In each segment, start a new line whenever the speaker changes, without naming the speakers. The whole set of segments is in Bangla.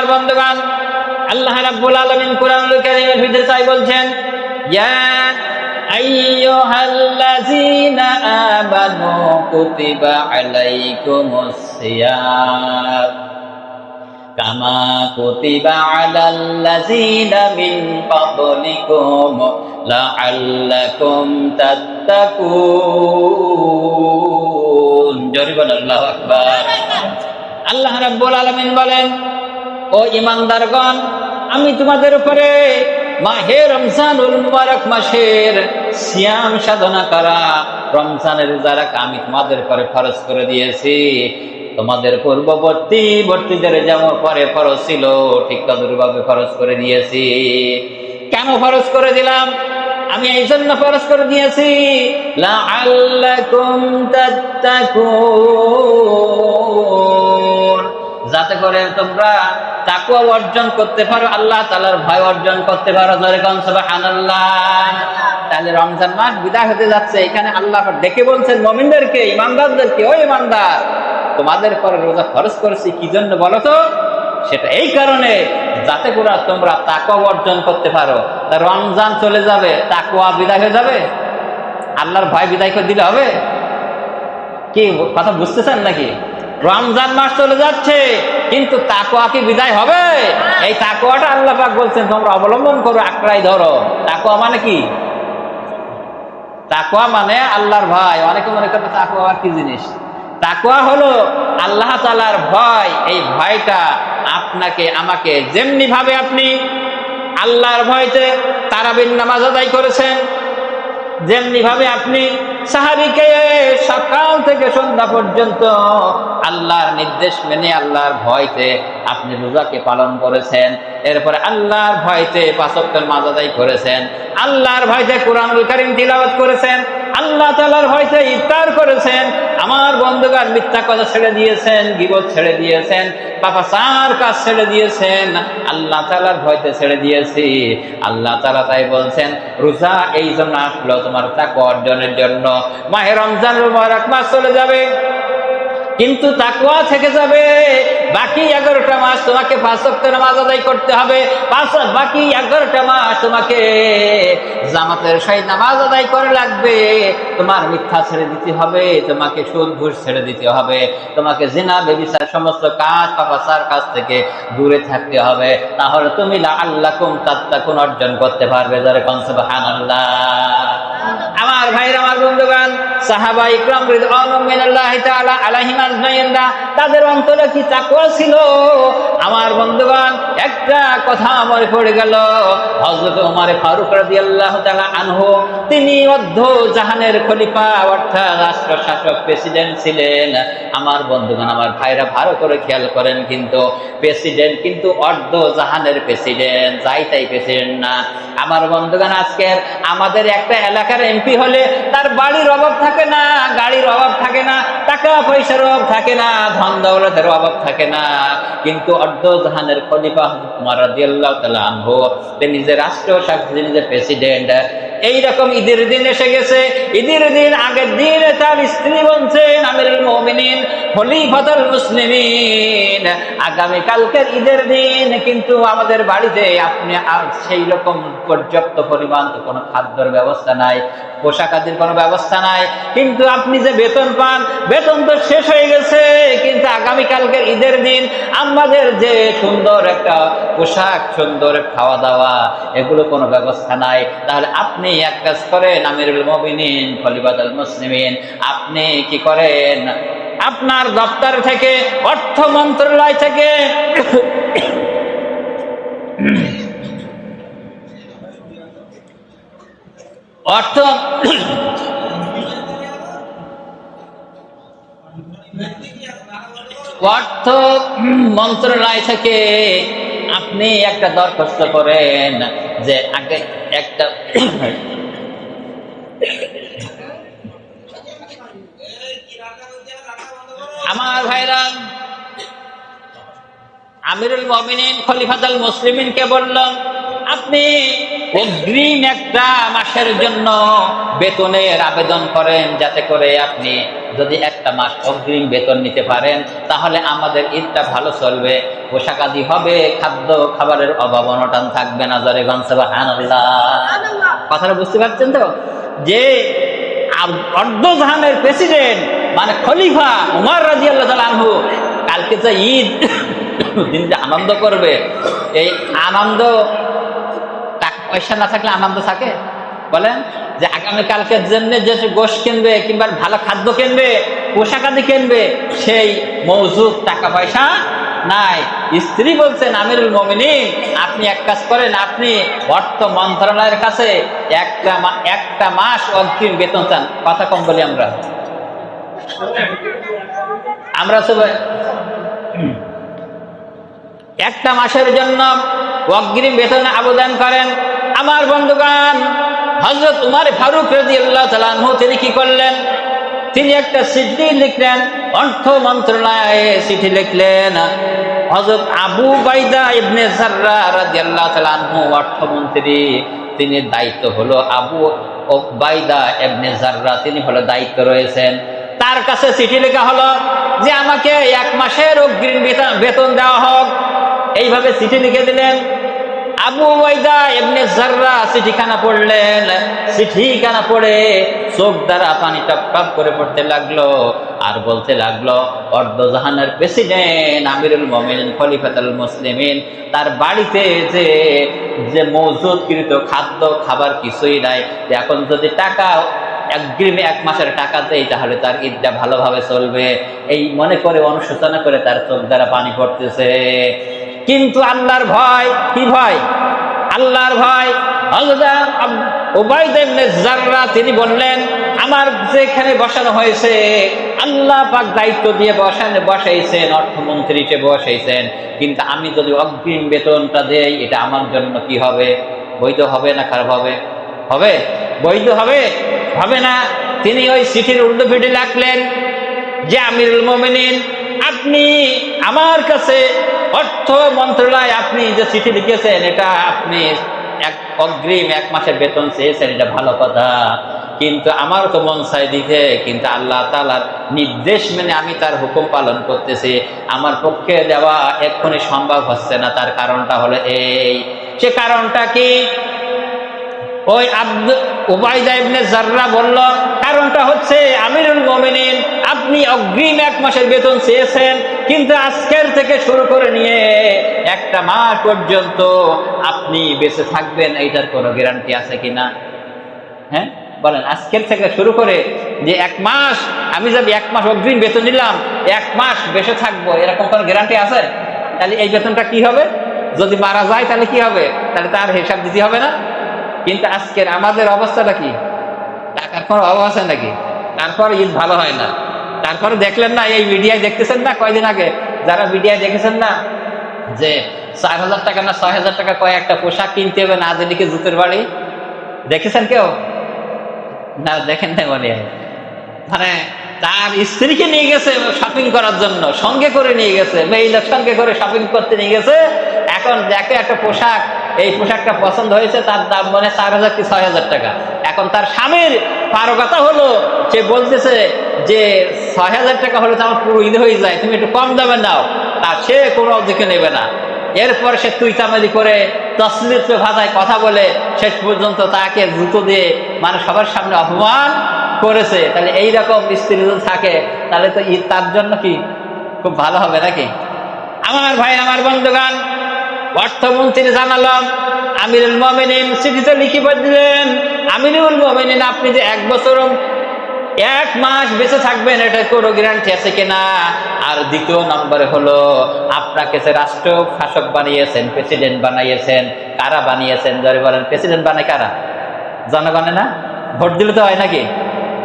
আমার বন্ধুগণ, আল্লাহ রাব্বুল আলামিন কুরআনুল কারীমের ভিতরে তাই বলছেন, ইয়া আইয়ুহাল্লাযীনা আমানু কুতিবা আলাইকুমুস সিয়াম কামা কুতিবা আলাল্লাযীনা মিন ক্বাবলিকুম লাআল্লাকুম তাত্তাকুন। জোরে বলেন আল্লাহু আকবার। আল্লাহ রাব্বুল আলামিন বলেন, ও ঈমানদারগণ, আমি তোমাদের উপরে মাহে রমজানুল মুবারক মাসের সিয়াম সাধনা করা, রমজানের রোজা রাখা আমি তোমাদের উপরে ফরজ করে দিয়েছি। তোমাদের পূর্ববর্তীদের যেমন পরে ফরজ ছিল ঠিক তদুরভাবে ফরজ করে দিয়েছি। কেন ফরজ করে দিলাম? আমি এই জন্য ফরজ করে দিয়েছি, লাআল্লাকুম তাত্তাকুন, যাতে করে তোমরা তাকওয়া অর্জন করতে পারো, আল্লাহ তাআলার ভয় অর্জন করতে পারো। জোরে কোন সুবহানাল্লাহ। তাহলে রমজান মাস বিদায় হতে যাচ্ছে, এখানে আল্লাহ ডেকে বলছেন মুমিনদেরকে, ঈমানদারদেরকে, ও ঈমানদার, তোমাদের পরে রোজা ফরজ করেছি কি জন্য বলো তো? সেটা এই কারণে যাতে করে তোমরা তাকওয়া অর্জন করতে পারো। রমজান চলে যাবে, তাকওয়া বিদায় হয়ে যাবে, আল্লাহর ভয় বিদায় করে দিলে হবে কি? কথা বুঝতেছেন নাকি? রমজান মাস চলে যাচ্ছে কিন্তু তাকওয়া কি বিদায় হবে? এই তাকওয়াটা আল্লাহ পাক বলছেন তোমরা অবলম্বন করো, আঁকড়াই ধরো। তাকওয়া মানে কি? তাকওয়া মানে আল্লাহর ভয়। অনেকে মনে করে তাকওয়া কি জিনিস? তাকওয়া হলো আল্লাহ তাআলার ভয়। এই ভয়টা আপনাকে আমাকে যেমনি ভাবে আপনি আল্লাহর ভয়তে তারাবির নামাজ আদায় করেছেন, যেমনি ভাবে আপনি সাহারীকে সকাল থেকে সন্ধ্যা পর্যন্ত আল্লাহর নির্দেশ মেনে আল্লাহর ভয়তে আপনি রোজাকে পালন করেছেন, এরপরে আল্লাহর ভয়তে ৫ ওয়াক্ত নামাজ আদায় করেছেন, আল্লাহর ভয়তে কোরআনুল কারীম তিলাওয়াত করেছেন, আল্লাহ তাআলার ভয়তে ইফতার করেছেন, আমার বন্ধুগণ মিথ্যা কথা ছেড়ে দিয়েছেন, গীবত ছেড়ে দিয়েছেন, পাপাচার কাজ ছেড়ে দিয়েছেন, আল্লাহ তাআলার ভয়তে ছেড়ে দিয়েছি। আল্লাহ তাআলা তাই বলছেন রোজা এই জন্য আসলো তোমার তাকওয়া অর্জনের জন্য। মাহে রমজানুল মুবারক মাস চলে যাবে কিন্তু তাকওয়া থেকে যাবে। বাকি 11টা মাস তোমাকে ৫ ওয়াক্ত নামাজ আদায় করতে হবে। বাকি 11টা মাস তোমাকে জামাতের সহিত নামাজ আদায় করে লাগবে। তোমার মিথ্যা ছেড়ে দিতে হবে, তোমাকে সুদ ঘুষ ছেড়ে দিতে হবে, তোমাকে জিনা ব্যভিচার সমস্ত কাজ পাপাচার কাজ থেকে দূরে থাকতে হবে। তাহলে তুমি লাআল্লাকুম তাত্তাকুন অর্জন করতে পারবে। যারা কোন সুবহানাল্লাহ। আমার ভাইরা, আমার বন্ধুগণ, সাহাবা ইকরাম রিদওয়ানুল্লাহি মিনাল্লাহি তাআলা আলাইহিম আজমাইন, তাদের অন্তরে কি তাকওয়া ছিল? আমার বন্ধুগণ, একটা কথা মনে পড়ে গেল। হযরত ওমর ফারুক রাদিয়াল্লাহু তাআলা আনহু, তিনি অর্ধ জাহানের খলিফা অর্থাৎ রাষ্ট্রশাসক প্রেসিডেন্ট ছিলেন। আমার বন্ধুগণ, আমার ভাইরা ভালো করে খেয়াল করেন, কিন্তু প্রেসিডেন্ট কিন্তু অর্ধ জাহানের প্রেসিডেন্ট, যাই তাই প্রেসিডেন্ট না। আমার বন্ধুগণ, আজকের আমাদের একটা এলাকার এমপি হলে তার বাড়ির অভাব থাকে না, গাড়ির অভাব থাকে না, টাকা পয়সার অভাব থাকে না, ধন দৌলতের অভাব থাকে না, কিন্তু অর্ধ জাহানের খলিফা ওমর রাদিয়াল্লাহু তাআলা আনহু, তিনি যে রাষ্ট্রশাসক, তিনি যে প্রেসিডেন্ট, এইরকম ঈদের দিন এসে গেছে। ঈদের দিন আগের দিন তার স্ত্রী বলছেন, আমিরুল মুমিনিন খলিফাতুল মুসলিমিন, আগামী কালকের ঈদের দিন কিন্তু আমাদের বাড়িতে আপনি সেই রকম পর্যাপ্ত পরিমাণ তো কোনো খাদ্যের ব্যবস্থা নাই, পোশাক আদির কোনো ব্যবস্থা নাই, কিন্তু আপনি যে বেতন পান, বেতন তো শেষ হয়ে গেছে, কিন্তু আগামী কালকের ঈদের দিন আমাদের যে সুন্দর একটা পোশাক, সুন্দর খাওয়া দাওয়া, এগুলো কোনো ব্যবস্থা নাই। তাহলে আপনি এক কাজ করেন, আমিরুল মুমিনিন খলিফাতুল মুসলিমিন, আপনি কি করেন, আপনার দপ্তর থেকে, অর্থ মন্ত্রণালয় থেকে অর্থ মন্ত্রণালয় থেকে আপনি একটা দরখাস্ত করেন যে আগে একটা আমার ভাইরা, আমিরুল মুমিনিন খলিফাতুল মুসলিমিনকে বললাম, আপনি অগ্রিম একটা মাসের জন্য বেতনের আবেদন করেন, যাতে করে আপনি যদি একটা মাস অগ্রিম বেতন নিতে পারেন তাহলে আমাদের ঈদটা ভালো চলবে, পোশাক আদি হবে, খাদ্য খাবারের অভাব অনটন থাকবে না। জোরে গন সুবহানাল্লাহ। কথাটা বুঝতে পারছেন তো? যে অর্ধজাহানের প্রেসিডেন্ট মানে খলিফা উমর রাদিয়াল্লাহু তাআলা আনহু কালকে যে ঈদ দিন যে আনন্দ করবে, এই আনন্দ টাকা পয়সা না থাকলে আনন্দ থাকে? বলেন যে আগামীকালকের জন্য যে গোশ কিনবে কিংবা ভালো খাদ্য কিনবে, পোশাক আদি কিনবে, সেই মওজুদ টাকা পয়সা নাই। স্ত্রী বলছেন আমিরুল মুমিনিন আপনি এক কাজ করেন, আপনি অর্থ মন্ত্রণালয়ের কাছে একটা মাস অগ্রিম বেতন চান। কথা কম বলি আমরা সবাই একটা মাসের জন্য অগ্রিম বেতন আবেদন করেন। আমার বন্ধুগণ, হযরত উমর ফারুক রাদিয়াল্লাহু তাআলা আনহু তিনি কি করলেন? তিনি একটা চিঠি লিখলেন, অর্থ মন্ত্রণালয়ে চিঠি লিখলেন। হযরত আবু উবাইদা ইবনে জাররাহ রাদিয়াল্লাহু তাআলা আনহু অর্থমন্ত্রী, তিনি দায়িত্ব হলো আবু উবাইদা ইবনে জাররাহ, তিনি হলো দায়িত্ব রয়েছেন। তার কাছে চিঠি লেখা হলো যে আমাকে এক মাসের অগ্রিম বেতন দেওয়া হোক। এইভাবে চিঠি লিখে দিলেন। আবু উবাইদা ইবনে জাররাহ চিঠিখানা পড়লেন। চিঠিখানা পড়ে চোখ দ্বারা পানি টপ টপ করে পড়তে লাগলো আর বলতে লাগলো, অর্ধজাহানের প্রেসিডেন্ট আমিরুল মুমিনিন খলিফাতুল মুসলিমিন, তার বাড়িতে যে মওজুদকৃত খাদ্য খাবার কিছুই নাই। এখন যদি টাকা অগ্রিমে এক মাসের টাকা দেয় তাহলে তার ঈদটা ভালোভাবে চলবে, এই মনে করে অনুশোচনা করে তার চোখ দ্বারা পানি পড়তেছে। কিন্তু আল্লাহর ভয়, কি ভয়? আল্লাহর ভয়। উবাইদা ইবনে জাররাহ তিনি বললেন, আমার যেখানে বসানো হয়েছে আল্লাহ পাক দায়িত্ব দিয়ে বসাইছেন, অর্থমন্ত্রী হিসেবে বসাইছেন, কিন্তু আমি যদি অগ্রিম বেতনটা দেই এটা আমার জন্য কি হবে? বৈধ হবে না খারাপ হবে? হবে? বৈধ হবে? হবে না। তিনি ওই চিঠির উল্টো পিঠে লিখলেন যে আমিরুল মুমিনিন আপনি আমার কাছে অর্থ মন্ত্রণালয় আপনি যে চিঠি লিখেছেন এটা আপনি অগ্রিম এক মাসের বেতন চেয়েছেন, এটা ভালো কথা, কিন্তু আমার তো মন চাই দিতে, কিন্তু আল্লাহ তাআলার নির্দেশ মেনে আমি তার হুকুম পালন করতেছি, আমার পক্ষে দেওয়া এক্ষুনি সম্ভব হচ্ছে না। তার কারণটা হলো এই। সে কারণটা কি? ওই উবাইদা ইবনে জাররাহ বলল, কারণটা হচ্ছে আমিরুল মুমিনিন আপনি অগ্রিম এক মাসের বেতন চেয়েছেন, কিন্তু আজকের থেকে শুরু করে নিয়ে একটা মাস পর্যন্ত আপনি বেঁচে থাকবেন, এইটার কোনো গ্যারান্টি আছে কিনা? হ্যাঁ বলেন, আজকের থেকে শুরু করে যে এক মাস আমি যদি এক মাস অগ্রিম বেতন নিলাম, এক মাস বেঁচে থাকবো, এরকম কোনো গ্যারান্টি আছে? তাহলে এই বেতনটা কি হবে? যদি মারা যায় তাহলে কি হবে? তাহলে তার হিসাব দিতে হবে না? কিন্তু আজকের আমাদের অবস্থাটা কি? টাকার কোনো অভাব আছে নাকি? তারপরে ঈদ ভালো হয় না। তারপরে দেখলেন না, এই মিডিয়ায় দেখতেছেন না কয়দিন আগে, যারা মিডিয়ায় দেখেছেন না যে 4,000 টাকা না 6,000 টাকা কয় একটা পোশাক কিনতে হবে না যেদিকে জুতের বাড়ি? দেখেছেন কেউ? না দেখেন না। মানে তার স্ত্রীকে নিয়ে গেছে শপিং করার জন্য, সঙ্গে করে নিয়ে গেছে, মেয়েদের সঙ্গে করে শপিং করতে নিয়ে গেছে। এখন দেখে একটা পোশাক, এই পোশাকটা পছন্দ হয়েছে, তার দাম মানে 4,000 কি 6,000 টাকা। এখন তার স্বামীর পারকতা হলো, সে বলতেছে যে 6,000 টাকা হলে তো আমার পুরো ঈদ হয়ে যায়, তুমি একটু কম দামে নাও। তা সে কোনো দিকে নেবে না। এরপর সে তুই তামালি করে তসলিত ভাষায় কথা বলে শেষ পর্যন্ত তাকে জুতো দিয়ে মানে সবার সামনে অপমান করেছে। তাহলে এইরকম স্ত্রী যদি থাকে তাহলে তো ঈদ তার জন্য কি খুব ভালো হবে নাকি? আমার ভাই, আমার বন্ধুগণ, অর্থমন্ত্রী জানালাম আমিরুল মুমিনিন চিঠিতে লিখে দিলেন, আমিরুল মুমিনিন আপনি যে এক বছর এক মাস বেঁচে থাকবেন এটা কোনো গ্যারান্টি আছে কিনা? আর দ্বিতীয় নম্বরে হলো আপনাকে যে রাষ্ট্র শাসক বানিয়েছেন, প্রেসিডেন্ট বানিয়েছেন, কারা বানিয়েছেন? যারা বলেন প্রেসিডেন্ট বানায় কারা? জনগণে না? ভোট দিলে তো হয় নাকি?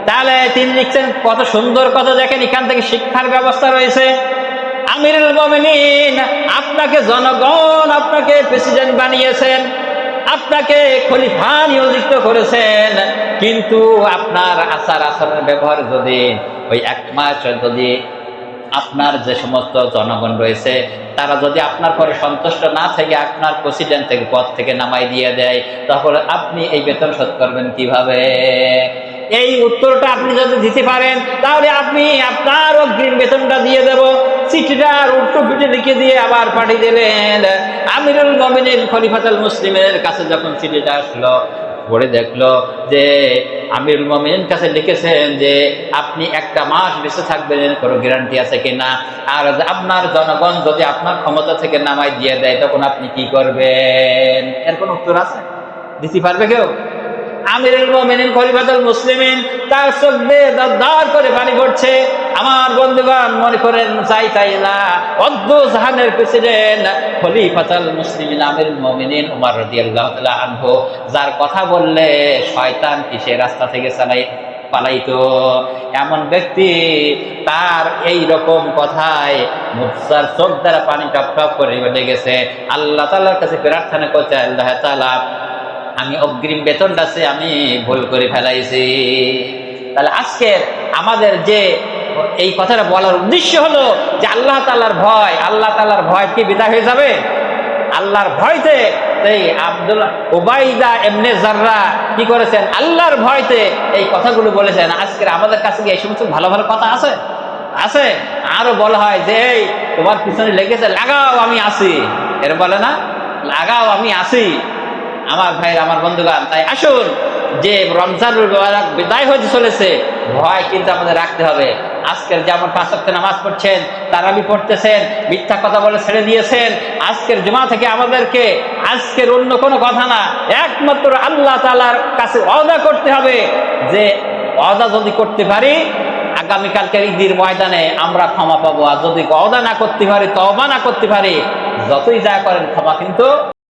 তাহলে তিনি লিখছেন কত সুন্দর কথা, দেখেন এখান থেকে শিক্ষার ব্যবস্থা রয়েছে। আমিরুল মুমিনিন আপনাকে জনগণ আপনাকে প্রেসিডেন্ট বানিয়েছেন, আপনাকে খলিফা নিয়োজিত করেছেন, কিন্তু আপনার আচার আচরণ ব্যবহার যদি ওই এক মাস যদি আপনার যে সমস্ত জনগণ রয়েছে তারা যদি আপনার পরে সন্তুষ্ট না থেকে আপনার প্রেসিডেন্ট থেকে পদ থেকে নামাই দিয়ে দেয়, তাহলে আপনি এই বেতন শোধ করবেন কিভাবে? এই উত্তরটা আপনি যদি দিতে পারেন তাহলে আপনি আপনার অগ্রিম বেতনটা দিয়ে দেব। চিঠিটা উল্টো পিঠে লিখে দিয়ে আবার পাঠিয়ে দিলেন। আমিরুল মুমিনিন খলিফাতুল মুসলিমের কাছে যখন চিঠিটা আসলো, পড়ে দেখলো যে আমিরুল মুমিনিন কাছে লিখেছেন যে আপনি একটা মাস বেঁচে থাকবেন, কোনো গ্যারান্টি আছে কিনা, আর আপনার জনগণ যদি আপনার ক্ষমতা থেকে নামাই দিয়ে দেয় তখন আপনি কি করবেন? এর কোনো উত্তর আছে? দিতে পারবে কেউ? আমিরুল মুমিনিন খলিফাতুল মুসলিমিন তার চোখ দিয়ে দাঁড় করে পানি পড়ছে। আমার বন্ধুগণ, মনে করেন চাই না, অদ্য জাহানের প্রেসিডেন্ট খলিফাতুল মুসলিমিন আমিরুল মুমিনিন ওমর রাদিয়াল্লাহু তাআলা আনহু, যার কথা বললে শয়তান কিসে রাস্তা থেকে পালাইতো, এমন ব্যক্তি, তার এই রকম কথায় মুসার চোখ দ্বারা পানি টপ টপ করে বেড়ে গেছে। আল্লাহ তাআলার কাছে প্রার্থনা করছে, আল্লাহ তাআলা আমি অগ্রিম বেতনটা আমি ভুল করে ফেলাইছি। তাহলে আজকের আমাদের যে এই কথাটা বলার উদ্দেশ্য হলো যে আল্লাহ তাআলার ভয়, আল্লাহ তাআলার ভয় কি বিদায় হয়ে যাবে? আল্লাহর ভয়তে এই আব্দুল্লাহ উবাইদা ইবনে জাররা কি করেছেন? আল্লাহর ভয়তে এই কথাগুলো বলেছেন। আজকের আমাদের কাছে কি এই সমস্ত ভালো ভালো কথা আছে? আছে? আরো বলা হয় যে এই তোমার পিছনে লেগেছে, লাগাও আমি আছি, এর বলে না, লাগাও আমি আছি। আমার ভাইয়ের, আমার বন্ধুগণ, তাই আসুন, যে রমজানুল মুবারক বিদায় হতে চলেছে, ভয় কিন্তু আমাদের রাখতে হবে। আজকের যেমন 5 ওয়াক্ত নামাজ পড়ছেন, তারাবি পড়তেছেন, মিথ্যা কথা বলে ছেড়ে দিয়েছেন, আজকের জুমা থেকে আমাদেরকে আজকের অন্য কোনো কথা না, একমাত্র আল্লাহ তাআলার কাছে ওয়াদা করতে হবে যে ওয়াদা যদি করতে পারি আগামীকালকের ঈদের ময়দানে আমরা ক্ষমা পাবো, আর যদি ওয়াদা না করতে পারি, তওবা না করতে পারি, যতই যা করেন ক্ষমা কিন্তু